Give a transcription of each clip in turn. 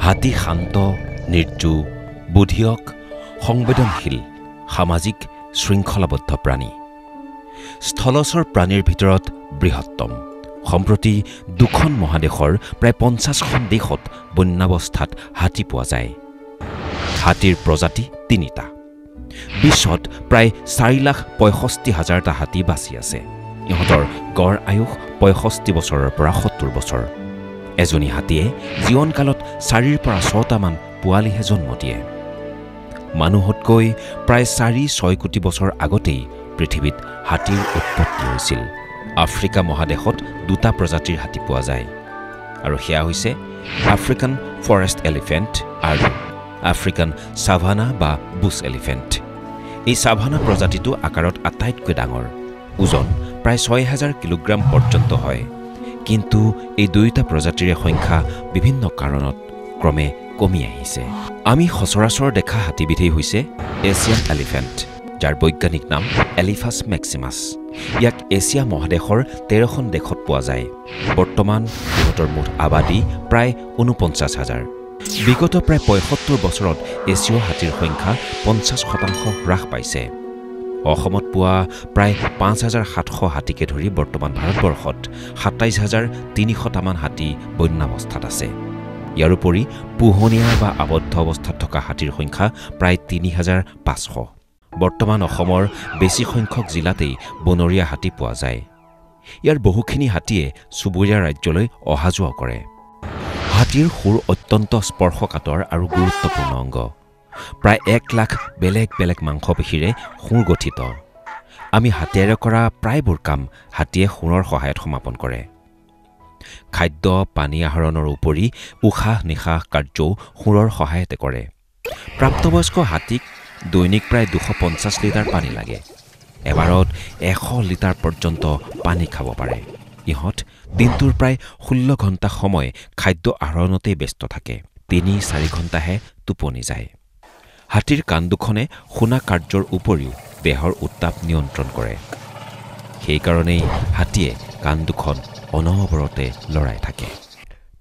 হাতী শান্ত, নিৰ্জু, বুদ্ধিয়ক, সংবেদনশীল, সামাজিক, শৃংখলাবদ্ধ প্ৰাণী। স্থলচৰ প্ৰাণীৰ ভিতৰত বৃহত্তম। সম্প্ৰতি দুখন মহাদেশৰ প্ৰায় 50খন দেশত বন্যাৱস্থাত হাতী পোৱা যায়। হাতীৰ প্ৰজাতি 3টা। বিশ্বত প্ৰায় 4,65,000টা হাতী বাচি আছে। ইহঁতৰ গড় আয়ুস 65 বছৰৰ পৰা 70 বছৰ। এজনী হাতীয়ে জীৱনকালত 4ৰ পৰা 6টামান পোৱালিহে জন্ম দিয়ে। মানুহতকৈ প্ৰায় 4-6 কোটি বছৰ আগতেই পৃথিৱীত হাতীৰ উৎপত্তি হৈছিল। আফ্ৰিকা মহাদেশত 2টা প্ৰজাতিৰ হাতী পোৱা যায়, আৰু সেয়া হৈছে আফ্ৰিকান ফৰেষ্ট এলিফেণ্ট আৰু আফ্ৰিকান ছাভানা বা বুছ এলিফেণ্ট। এই ছাভানা প্ৰজাতিটো আকাৰত আটাইতকৈ ডাঙৰ, ওজন প্ৰায় 6,000 কিলোগ্ৰাম পৰ্যন্ত হয়। কিন্তু এই দুয়োটা প্ৰজাতিৰে সংখ্যা বিভিন্ন কাৰণত ক্ৰমে কমি আহিছে। আমি সচৰাচৰ দেখা হাতীবিধেই হৈছে এছিয়ান এলিফেণ্ট, যাৰ বৈজ্ঞানিক নাম এলিফাছ মেক্সিমাছ। ইয়াক এছিয়া মহাদেশৰ 13খন দেশত পোৱা যায়। বৰ্তমান ইহঁতৰ মুঠ আবাদী প্ৰায় 49,000। বিগত প্ৰায় 75 বছৰত এছীয় হাতীৰ সংখ্যা 50% হ্ৰাস পাইছে। অসমত পোৱা প্ৰায় 5,700 হাতীকে ধৰি বৰ্তমান ভাৰতবৰ্ষত 27,300টামান হাতী বন্যাৱস্থাত আছে। ইয়াৰোপৰি পোহনীয়া বা আবদ্ধ অৱস্থাত থকা হাতীৰ সংখ্যা প্ৰায় 3,500। বৰ্তমান অসমৰ বেছি সংখ্যক জিলাতেই বনৰীয়া হাতী পোৱা যায়। ইয়াৰ বহুখিনি হাতীয়ে চুবুৰীয়া ৰাজ্যলৈ অহা যোৱা কৰে। হাতীৰ শুৰ অত্যন্ত স্পৰ্শকাতৰ আৰু গুৰুত্বপূৰ্ণ অংগ। প্ৰায় 1 লাখ বেলেগ বেলেগ মাংসপেশীৰে শুৰ গঠিত। আমি হাতেৰে কৰা প্ৰায়বোৰ কাম হাতীয়ে শুৰৰ সহায়ত সমাপন কৰে। খাদ্য পানী আহৰণৰ উপৰি উশাহ নিশাহ কাৰ্যও শুৰৰ সহায়তে কৰে। প্ৰাপ্তবয়স্ক হাতীক দৈনিক প্ৰায় 250 লিটাৰ পানী লাগে। এবাৰত 100 লিটাৰ পৰ্যন্ত পানী খাব পাৰে। ইহঁত দিনটোৰ প্ৰায় 16 ঘণ্টা সময় খাদ্য আহৰণতেই ব্যস্ত থাকে। 3-4 ঘণ্টাহে টোপনি যায়। হাতীৰ কাণ দুখনে শুনা কাৰ্যৰ উপৰিও দেহৰ উত্তাপ নিয়ন্ত্ৰণ কৰে। সেইকাৰণেই হাতীয়ে কাণ দুখন অনবৰতে লৰাই থাকে।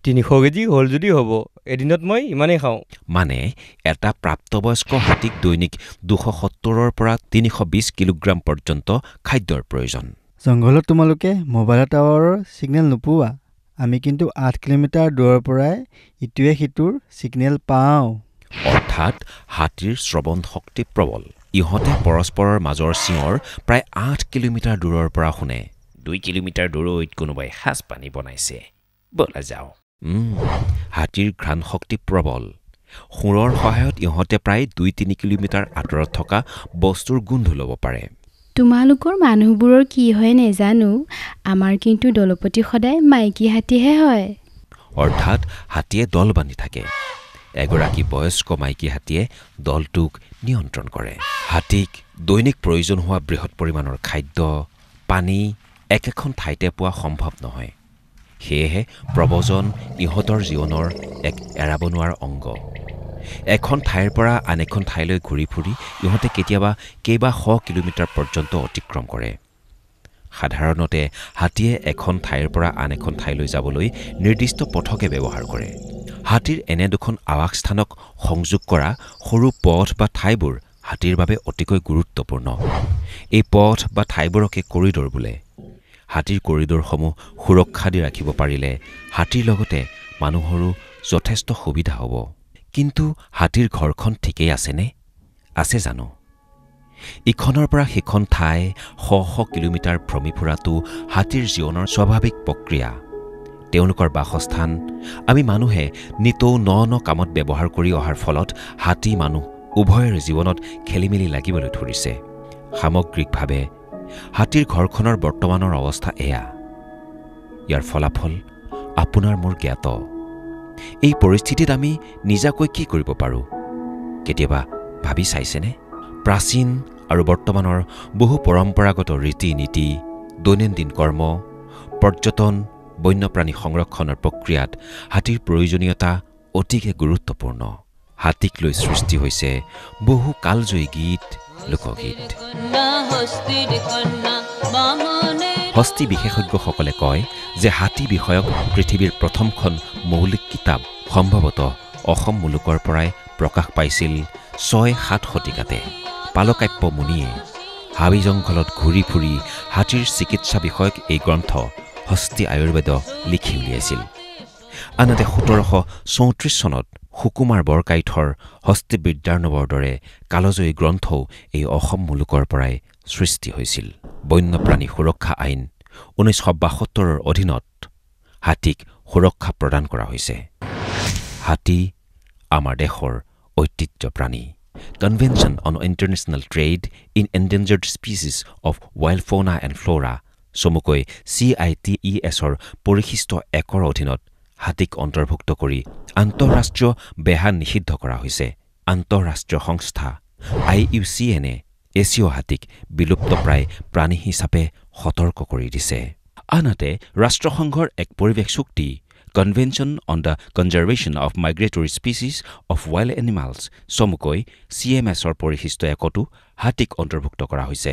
300 কেজি হ'ল যদি হ'ব, এদিনত মই ইমানেই খাওঁ। মানে এটা প্ৰাপ্তবয়স্ক হাতীক দৈনিক 270ৰ পৰা 320 কিলোগ্ৰাম পৰ্যন্ত খাদ্যৰ প্ৰয়োজন। জংঘলত তোমালোকে মোবাইল টাৱাৰৰ ছিগনেল নোপোৱা। আমি কিন্তু 8 কিলোমিটাৰ দূৰৰ পৰাই ইটোৱে সিটোৰ ছিগনেল পাওঁ। অৰ্থাৎ হাতীৰ শ্ৰৱণ শক্তি প্ৰবল। ইহঁতে পৰস্পৰৰ মাজৰ চিঞৰ প্ৰায় 8 কিলোমিটাৰ দূৰৰ পৰা শুনে। 2 কিলোমিটাৰ দূৰৈত কোনোবাই সাজ পানী বনাইছে, বলা যাওঁ। হাতীৰ ঘ্ৰাণ শক্তি প্ৰবল। শুৰৰ সহায়ত ইহঁতে প্ৰায় 2-3 কিলোমিটাৰ আঁতৰত থকা বস্তুৰ গোন্ধ ল'ব পাৰে। তোমালোকৰ মানুহবোৰৰ কি হয় নেজানো, আমাৰ কিন্তু দলপতি সদায় মাইকী হাতীহে হয়। অৰ্থাৎ হাতীয়ে দল বান্ধি থাকে। এগৰাকী বয়স্ক মাইকী হাতীয়ে দলটোক নিয়ন্ত্ৰণ কৰে। হাতীক দৈনিক প্ৰয়োজন হোৱা বৃহৎ পৰিমাণৰ খাদ্য পানী একেখন ঠাইতে পোৱা সম্ভৱ নহয়। সেয়েহে প্ৰব্ৰজন ইহঁতৰ জীৱনৰ এক এৰাব নোৱাৰা অংগ। এখন ঠাইৰ পৰা আন এখন ঠাইলৈ ঘূৰি ফুৰি ইহঁতে কেতিয়াবা কেইবা শ কিলোমিটাৰ পৰ্যন্ত অতিক্ৰম কৰে। সাধাৰণতে হাতীয়ে এখন ঠাইৰ পৰা আন এখন ঠাইলৈ যাবলৈ নিৰ্দিষ্ট পথকে ব্যৱহাৰ কৰে। হাতীৰ এনে দুখন আৱাসস্থানক সংযোগ কৰা সৰু পথ বা ঠাইবোৰ হাতীৰ বাবে অতিকৈ গুৰুত্বপূৰ্ণ। এই পথ বা ঠাইবোৰকে কৰিডৰ বোলে। হাতীৰ কৰিডৰসমূহ সুৰক্ষা দি ৰাখিব পাৰিলে হাতীৰ লগতে মানুহৰো যথেষ্ট সুবিধা হ'ব। কিন্তু হাতীৰ ঘৰখন ঠিকেই আছেনে? আছে জানো? ইখনৰ পৰা সিখন ঠাই শ কিলোমিটাৰ ভ্ৰমি ফুৰাটো হাতীৰ জীৱনৰ স্বাভাৱিক প্ৰক্ৰিয়া। তেওঁলোকৰ বাসস্থান আমি মানুহে নিতৌ ন কামত ব্যৱহাৰ কৰি অহাৰ ফলত হাতী মানুহ উভয়ৰ জীৱনত খেলিমেলি লাগিবলৈ ধৰিছে। সামগ্ৰিকভাৱে হাতীৰ ঘৰখনৰ বৰ্তমানৰ অৱস্থা এয়া। ইয়াৰ ফলাফল আপোনাৰ মোৰ জ্ঞাত। এই পৰিস্থিতিত আমি নিজাকৈ কি কৰিব পাৰোঁ কেতিয়াবা ভাবি চাইছেনে? প্ৰাচীন আৰু বৰ্তমানৰ বহু পৰম্পৰাগত ৰীতি নীতি দৈনন্দিন কৰ্ম পৰ্যটন বন্যপ্ৰাণী সংৰক্ষণৰ প্ৰক্ৰিয়াত হাতীৰ প্ৰয়োজনীয়তা অতিকে গুৰুত্বপূৰ্ণ। হাতীক লৈ সৃষ্টি হৈছে বহু কালজয়ী গীত লোকগীত। হস্তি বিশেষজ্ঞসকলে কয় যে হাতী বিষয়ক পৃথিৱীৰ প্ৰথমখন মৌলিক কিতাপ সম্ভৱতঃ অসম মুলুকৰ পৰাই প্ৰকাশ পাইছিল ৬-৭ শতিকাতে। পালকাপ্য মুনিয়ে হাবি জংঘলত ঘূৰি ফুৰি হাতীৰ চিকিৎসা বিষয়ক এই গ্ৰন্থ হস্তি আয়ুৰ্বেদ লিখি উলিয়াইছিল। আনহাতে ১৭৩৪ চনত সুকুমাৰ বৰকাইথৰ হস্তিবিদ্যাৰ্ণৱৰ দৰে কালজয়ী গ্ৰন্থও এই অসম মুলুকৰ পৰাই সৃষ্টি হৈছিল। বন্যপ্ৰাণী সুৰক্ষা আইন ১৯৭২ৰ অধীনত হাতীক সুৰক্ষা প্ৰদান কৰা হৈছে। হাতী আমাৰ দেশৰ ঐতিহ্য প্ৰাণী। Convention on international trade in endangered species of wild fauna and flora চমুকৈ CITESৰ পৰিশিষ্ট ১ৰ অধীনত হাতীক অন্তৰ্ভুক্ত কৰি আন্তঃৰাষ্ট্ৰীয় বেহা নিষিদ্ধ কৰা হৈছে। আন্তঃৰাষ্ট্ৰীয় সংস্থা IUCNে এছীয় হাতীক বিলুপ্তপ্ৰায় প্ৰাণী হিচাপে সতৰ্ক কৰি দিছে। আনহাতে ৰাষ্ট্ৰসংঘৰ এক পৰিৱেশ চুক্তি convention on the conservation of migratory species of wild animals চমুকৈ CMSৰ পৰিশিষ্ট ১তো হাতীক অন্তৰ্ভুক্ত কৰা হৈছে।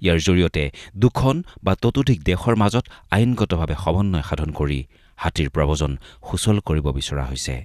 ইয়াৰ জৰিয়তে দুখন বা ততোধিক দেশৰ মাজত আইনগতভাৱে সমন্বয় সাধন কৰি হাতীৰ প্ৰব্ৰজন সুচল কৰিব বিচৰা হৈছে।